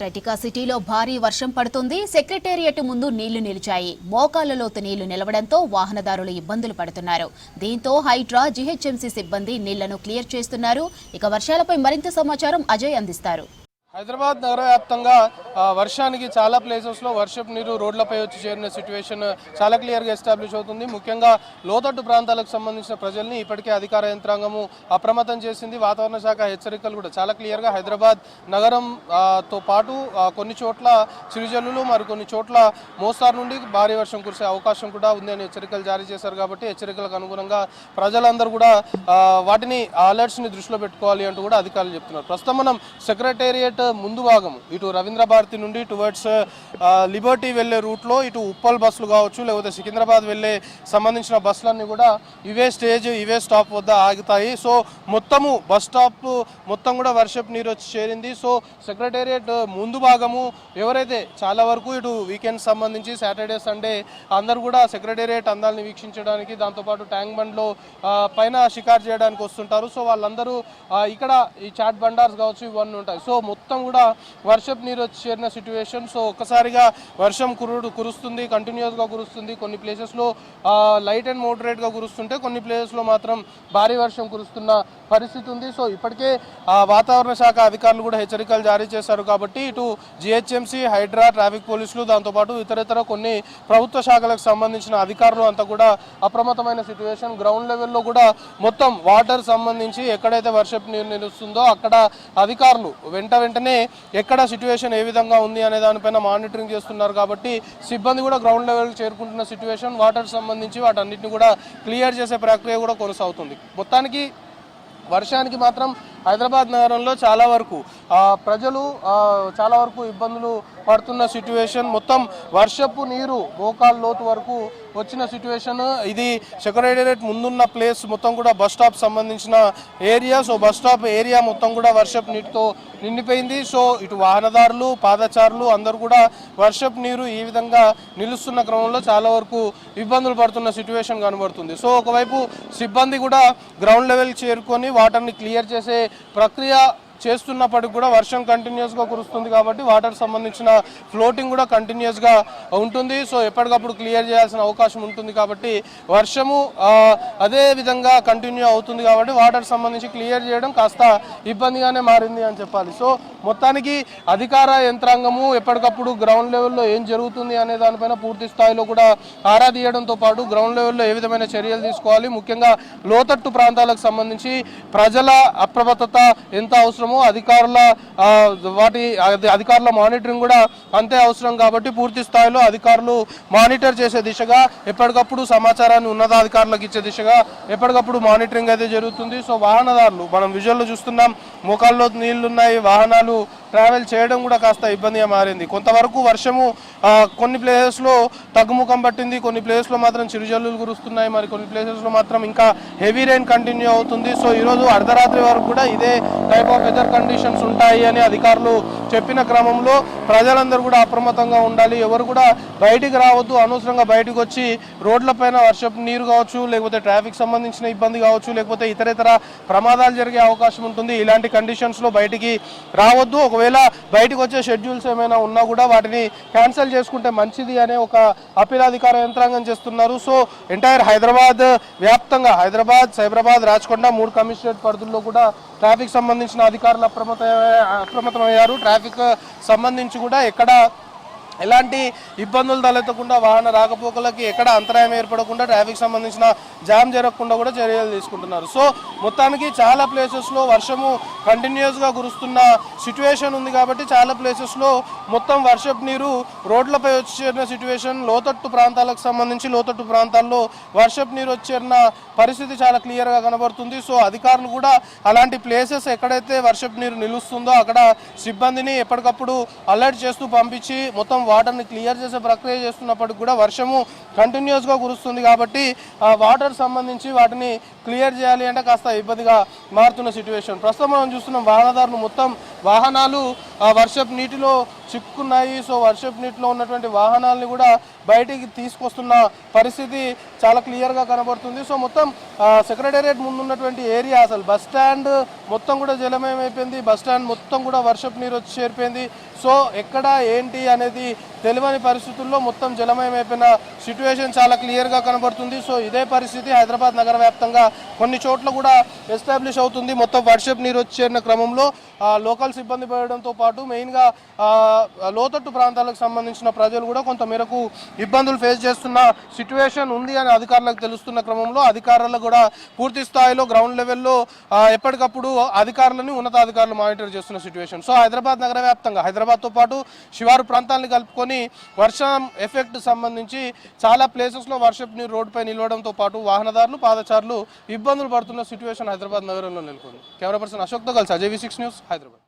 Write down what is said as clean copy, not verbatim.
రటికా సిటీలో భారీ వర్షం పడుతుంది. సెక్రటేరియట్ ముందు నీళ్లు నిలిచాయి. మోకాళ్ల లోతు నీళ్లు నిలవడంతో వాహనదారులు ఇబ్బందులు పడుతున్నారు. దీంతో హైడ్రా, జీహెచ్ఎంసీ సిబ్బంది నీళ్లను క్లియర్ చేస్తున్నారు. ఇక వర్షాలపై మరింత సమాచారం అజయ్ అందిస్తారు. హైదరాబాద్ నగర వ్యాప్తంగా వర్షానికి చాలా ప్లేసెస్లో వర్షపు నీరు రోడ్లపై వచ్చి చేరిన సిచ్యువేషన్ చాలా క్లియర్గా ఎస్టాబ్లిష్ అవుతుంది. ముఖ్యంగా లోతట్టు ప్రాంతాలకు సంబంధించిన ప్రజల్ని ఇప్పటికే అధికార యంత్రాంగము అప్రమత్తం చేసింది. వాతావరణ శాఖ హెచ్చరికలు కూడా చాలా క్లియర్గా హైదరాబాద్ నగరంతో పాటు కొన్ని చోట్ల చిరుజల్లులు, మరికొన్ని చోట్ల మోస్తారు నుండి భారీ వర్షం కురిసే అవకాశం కూడా ఉంది అని హెచ్చరికలు జారీ చేశారు. కాబట్టి హెచ్చరికలకు అనుగుణంగా ప్రజలందరూ కూడా వాటిని అలర్ట్స్ని దృష్టిలో పెట్టుకోవాలి అంటూ కూడా అధికారులు చెప్తున్నారు. ప్రస్తుతం మనం సెక్రటేరియట్ ముందు భాగము ఇటు రవీంద్ర భారతి నుండి టువర్డ్స్ లిబర్టీ వెళ్లే రూట్లో ఇటు ఉప్పల్ బస్సులు కావచ్చు, లేకపోతే సికింద్రాబాద్ వెళ్లే సంబంధించిన బస్సులన్నీ కూడా ఇవే స్టాప్ వద్ద ఆగుతాయి. సో మొత్తము బస్ స్టాప్ మొత్తం కూడా వర్షపు నీరు వచ్చి చేరింది. సో సెక్రటేరియట్ ముందు భాగము ఎవరైతే చాలా వరకు ఇటు వీకెండ్ సంబంధించి సాటర్డే సండే అందరూ కూడా సెక్రటేరియట్ అందాలని వీక్షించడానికి, దాంతోపాటు ట్యాంక్ బండ్లో పైన షికారు చేయడానికి వస్తుంటారు. సో వాళ్ళందరూ ఇక్కడ ఈ చాట్ బండార్స్ కావచ్చు ఇవన్నీ ఉంటాయి. సో మొత్తం కూడా వర్షపు నీరు వచ్చి చేరిన సిచ్యువేషన్. సో ఒక్కసారిగా వర్షం కురుస్తుంది, కంటిన్యూస్గా కురుస్తుంది. కొన్ని ప్లేసెస్లో లైట్ అండ్ మోడరేట్గా కురుస్తుంటే కొన్ని ప్లేసెస్లో మాత్రం భారీ వర్షం కురుస్తున్న పరిస్థితి ఉంది. సో ఇప్పటికే వాతావరణ శాఖ అధికారులు కూడా హెచ్చరికలు జారీ చేశారు. కాబట్టి ఇటు జిహెచ్ఎంసీ, హైడ్రా, ట్రాఫిక్ పోలీసులు, దాంతోపాటు ఇతర కొన్ని ప్రభుత్వ శాఖలకు సంబంధించిన అధికారులు అంతా కూడా అప్రమత్తమైన సిచ్యువేషన్. గ్రౌండ్ లెవెల్లో కూడా మొత్తం వాటర్ సంబంధించి ఎక్కడైతే వర్షపు నీరు నిలుస్తుందో అక్కడ అధికారులు వెంటనే ఎక్కడ సిచ్యువేషన్ ఏ విధంగా ఉంది అనే దానిపైన మానిటరింగ్ చేస్తున్నారు. కాబట్టి సిబ్బంది కూడా గ్రౌండ్ లెవెల్ చేరుకుంటున్న సిచ్యువేషన్. వాటర్ సంబంధించి వాటన్నిటిని కూడా క్లియర్ చేసే ప్రక్రియ కూడా కొనసాగుతుంది. మొత్తానికి వర్షానికి మాత్రం హైదరాబాద్ నగరంలో చాలా వరకు ప్రజలు చాలా వరకు ఇబ్బందులు పడుతున్న సిచ్యువేషన్. మొత్తం వర్షపు నీరు మోకాళ్ళ లోతు వరకు వచ్చిన సిచ్యువేషన్. ఇది సెక్రటేరియట్ ముందున్న ప్లేస్ మొత్తం కూడా బస్ స్టాప్ సంబంధించిన area. So bus stop area మొత్తం కూడా వర్షపు నీటితో నిండిపోయింది. సో ఇటు వాహనదారులు, పాదచారులు అందరూ కూడా వర్షపు నీరు ఈ విధంగా నిలుస్తున్న క్రమంలో చాలా వరకు ఇబ్బందులు పడుతున్న సిచ్యువేషన్ కనబడుతుంది. సో ఒకవైపు సిబ్బంది కూడా గ్రౌండ్ లెవెల్ చేరుకొని వాటర్ని క్లియర్ చేసే ప్రక్రియ చేస్తున్నప్పటికి కూడా వర్షం కంటిన్యూస్గా కురుస్తుంది. కాబట్టి వాటర్ సంబంధించిన ఫ్లోటింగ్ కూడా కంటిన్యూస్గా ఉంటుంది. సో ఎప్పటికప్పుడు క్లియర్ చేయాల్సిన అవకాశం ఉంటుంది. కాబట్టి వర్షము అదే విధంగా కంటిన్యూ అవుతుంది. కాబట్టి వాటర్ సంబంధించి క్లియర్ చేయడం కాస్త ఇబ్బందిగానే మారింది అని చెప్పాలి. సో మొత్తానికి అధికార యంత్రాంగము ఎప్పటికప్పుడు గ్రౌండ్ లెవెల్లో ఏం జరుగుతుంది అనే దానిపైన పూర్తి స్థాయిలో కూడా ఆరా తీయడంతో పాటు గ్రౌండ్ లెవెల్లో ఏ విధమైన చర్యలు తీసుకోవాలి, ముఖ్యంగా లోతట్టు ప్రాంతాలకు సంబంధించి ప్రజల అప్రమత్తత ఎంత అవసరం, అధికారుల మానిటరింగ్ కూడా అంతే అవసరం. కాబట్టి పూర్తి స్థాయిలో అధికారులు మానిటర్ చేసే దిశగా ఎప్పటికప్పుడు సమాచారాన్ని ఉన్నతాధికారులకు ఇచ్చే దిశగా ఎప్పటికప్పుడు మానిటరింగ్ అయితే జరుగుతుంది. సో వాహనదారులు మనం విజువల్లో చూస్తున్నాం, మోకాల్లో నీళ్లున్నాయి, వాహనాలు ట్రావెల్ చేయడం కూడా కాస్త ఇబ్బందిగా మారింది. కొంతవరకు వర్షము కొన్ని ప్లేసెస్లో తగ్గుముఖం పట్టింది, కొన్ని ప్లేసెస్లో మాత్రం చిరుజల్లులు కురుస్తున్నాయి, మరి కొన్ని ప్లేసెస్లో మాత్రం ఇంకా హెవీ రెయిన్ కంటిన్యూ అవుతుంది. సో ఈరోజు అర్ధరాత్రి వరకు కూడా ఇదే టైప్ ఆఫ్ వెదర్ కండిషన్స్ ఉంటాయి అని అధికారులు చెప్పిన క్రమంలో ప్రజలందరూ కూడా అప్రమత్తంగా ఉండాలి. ఎవరు కూడా బయటికి రావద్దు. అనవసరంగా బయటకు వచ్చి రోడ్లపైన వర్షపు నీరు కావచ్చు, లేకపోతే ట్రాఫిక్ సంబంధించిన ఇబ్బంది కావచ్చు, లేకపోతే ఇతర ప్రమాదాలు జరిగే అవకాశం ఉంటుంది. ఇలాంటి కండిషన్స్లో బయటికి రావద్దు. ఒకవేళ బయటకు వచ్చే షెడ్యూల్స్ ఏమైనా ఉన్నా కూడా వాటిని క్యాన్సిల్ చేసుకుంటే మంచిది అనే ఒక అప్పీల్ అధికార యంత్రాంగం చేస్తున్నారు. సో ఎంటైర్ హైదరాబాద్ వ్యాప్తంగా హైదరాబాద్, సైబరాబాద్, రాచకొండ 3 కమిషనరేట్ పరిధుల్లో కూడా ట్రాఫిక్ సంబంధించిన అధికారులు అప్రమత్తమయ్యారు. ట్రాఫిక్ సంబంధించి కూడా ఎక్కడ ఎలాంటి ఇబ్బందులు తలెత్తకుండా, వాహన రాకపోకలకి ఎక్కడ అంతరాయం ఏర్పడకుండా, ట్రాఫిక్ సంబంధించిన జామ్ జరగకుండా కూడా చర్యలు తీసుకుంటున్నారు. సో మొత్తానికి చాలా ప్లేసెస్లో వర్షము కంటిన్యూస్గా కురుస్తున్న సిచ్యువేషన్ ఉంది. కాబట్టి చాలా ప్లేసెస్లో మొత్తం వర్షపు నీరు రోడ్లపై వచ్చి చేరిన సిచ్యువేషన్. లోతట్టు ప్రాంతాలకు సంబంధించి లోతట్టు ప్రాంతాల్లో వర్షపు నీరు వచ్చి చేరిన పరిస్థితి చాలా క్లియర్గా కనబడుతుంది. సో అధికారులు కూడా అలాంటి ప్లేసెస్ ఎక్కడైతే వర్షపు నీరు నిలుస్తుందో అక్కడ సిబ్బందిని ఎప్పటికప్పుడు అలర్ట్ చేస్తూ పంపించి మొత్తం వాటర్ని క్లియర్ చేసే ప్రక్రియ చేస్తున్నప్పటికి కూడా వర్షము కంటిన్యూస్గా కురుస్తుంది. కాబట్టి ఆ వాటర్ సంబంధించి వాటిని క్లియర్ చేయాలి అంటే కాస్త ఇబ్బందిగా మారుతున్న సిచ్యువేషన్. ప్రస్తుతం మనం చూస్తున్నాం వాహనదారులు మొత్తం వాహనాలు వర్షపు నీటిలో చిక్కున్నాయి. సో వర్షపు నీటిలో ఉన్నటువంటి వాహనాలని కూడా బయటికి తీసుకొస్తున్న పరిస్థితి చాలా క్లియర్గా కనబడుతుంది. సో మొత్తం సెక్రటేరియట్ ముందు ఉన్నటువంటి ఏరియా, అసలు బస్ స్టాండ్ మొత్తం కూడా జలమయం అయిపోయింది. బస్ స్టాండ్ మొత్తం కూడా వర్షపు నీరు వచ్చి చేరిపోయింది. సో ఎక్కడ ఏంటి అనేది తెలియని పరిస్థితుల్లో మొత్తం జలమయం అయిపోయిన సిచ్యువేషన్ చాలా క్లియర్గా కనబడుతుంది. సో ఇదే పరిస్థితి హైదరాబాద్ నగర వ్యాప్తంగా కొన్ని చోట్ల కూడా ఎస్టాబ్లిష్ అవుతుంది. మొత్తం వర్షపు నీరు వచ్చి చేరిన క్రమంలో లోకల్స్ ఇబ్బంది పడడంతో పాటు మెయిన్గా లోతట్టు ప్రాంతాలకు సంబంధించిన ప్రజలు కూడా కొంత మేరకు ఇబ్బందులు ఫేస్ చేస్తున్న సిచ్యువేషన్ ఉంది అని అధికారులకు తెలుస్తున్న క్రమంలో అధికారులు కూడా పూర్తి స్థాయిలో గ్రౌండ్ లెవెల్లో ఎప్పటికప్పుడు అధికారులను ఉన్నతాధికారులు మానిటర్ చేస్తున్న సిచ్యువేషన్. సో హైదరాబాద్ నగర వ్యాప్తంగా హైదరాబాద్తో పాటు శివారు ప్రాంతాలను కలుపుకొని వర్షం ఎఫెక్ట్ సంబంధించి చాలా ప్లేసెస్లో వర్షపు నీరు రోడ్డుపై నిలవడంతో పాటు వాహనదారులు పాదచారులు ఇబ్బందులు పడుతున్న సిచ్యువేషన్ హైదరాబాద్ నగరంలో నెలకొంది. కెమెరా పర్సన్ అశోక్తో కలిసి అజయ్ V6 న్యూస్ హైదరాబాద్.